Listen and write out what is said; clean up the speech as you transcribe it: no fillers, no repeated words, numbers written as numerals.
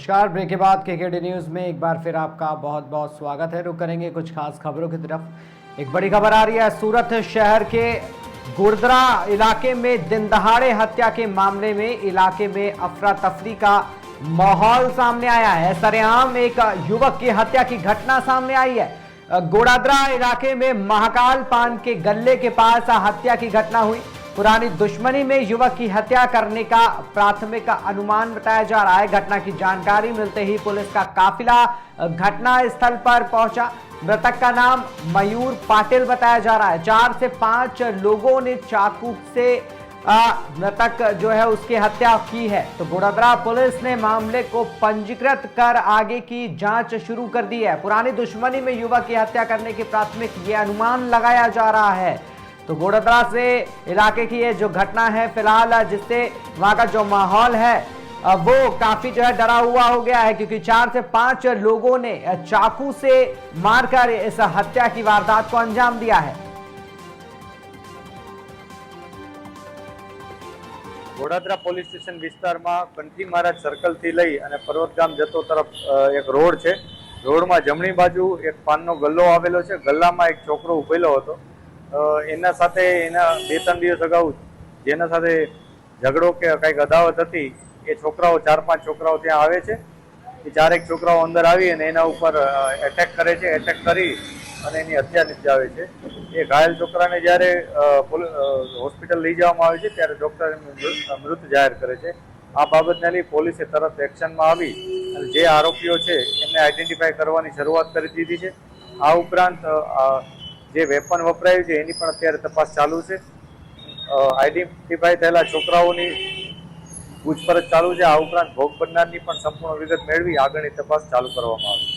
नमस्कार। ब्रेक के बाद केकेडी न्यूज में एक बार फिर आपका बहुत बहुत स्वागत है। रुक करेंगे कुछ खास खबरों की तरफ। एक बड़ी खबर आ रही है सूरत शहर के गुरदरा इलाके में दिन दहाड़े हत्या के मामले में इलाके में अफरा तफरी का माहौल सामने आया है। सरेआम एक युवक की हत्या की घटना सामने आई है। गोड़ादरा इलाके में महाकाल पान के गल्ले के पास हत्या की घटना हुई। पुरानी दुश्मनी में युवक की हत्या करने का प्राथमिक अनुमान बताया जा रहा है। घटना की जानकारी मिलते ही पुलिस का काफिला घटना स्थल पर पहुंचा। मृतक का नाम मयूर पाटिल बताया जा रहा है। 4 से 5 लोगों ने चाकू से मृतक जो है उसकी हत्या की है। तो गोड़ादरा पुलिस ने मामले को पंजीकृत कर आगे की जांच शुरू कर दी है। पुरानी दुश्मनी में युवक की हत्या करने की प्राथमिक ये अनुमान लगाया जा रहा है। तो गोड़ादरा से इलाके की ये जो घटना है फिलहाल, जिससे वहां का जो माहौल है वो काफी जो है डरा हुआ हो गया है, क्योंकि 4 से 5 लोगों ने चाकू से मारकर इस हत्या की वारदात को अंजाम दिया है। गोड़ादरा पोलीस स्टेशन विस्तार में कंठी महाराज सर्कल थी लई अने पर्वतगाम जतो तरफ एक रोड है। रोड में जमणी बाजू एक पाननो गल्लो आवेलो छे। गल्ला में एक छोकरो उभेलो हतो। एना साथे एना 2-3 दिवस अगाऊ जेना साथे झगड़ो के कईक अदावत हती ए छोकराओ 4-5 छोकराओ त्यां आवे छे। ए 4 छोकराओ अंदर आवी अने एना उपर एटेक करे छे। एटेक करी अने एनी हत्या निपजावे छे। ए घायल छोकराने ज्यारे होस्पिटल लई जवामां आवे छे त्यारे डॉक्टर मृत जाहिर करे छे। आ बाबतने लई पोलीसे तरत एक्शનમાં આવી અને જે આરોપીઓ છે એમને આઈડેન્ટિફાઈ કરવાની શરૂઆત કરી દીધી છે। આ ઉપરાંત જે વેપન વપરાયું છે એની પણ અત્યારે તપાસ ચાલુ છે। આઈડેન્ટિફાઈ થયેલા છોકરાઓની પૂછપરછ ચાલુ છે। આ ઉપરાંત ભોગ બનનારની પણ સંપૂર્ણ વિગત મેળવી આગળની તપાસ ચાલુ કરવામાં આવશે।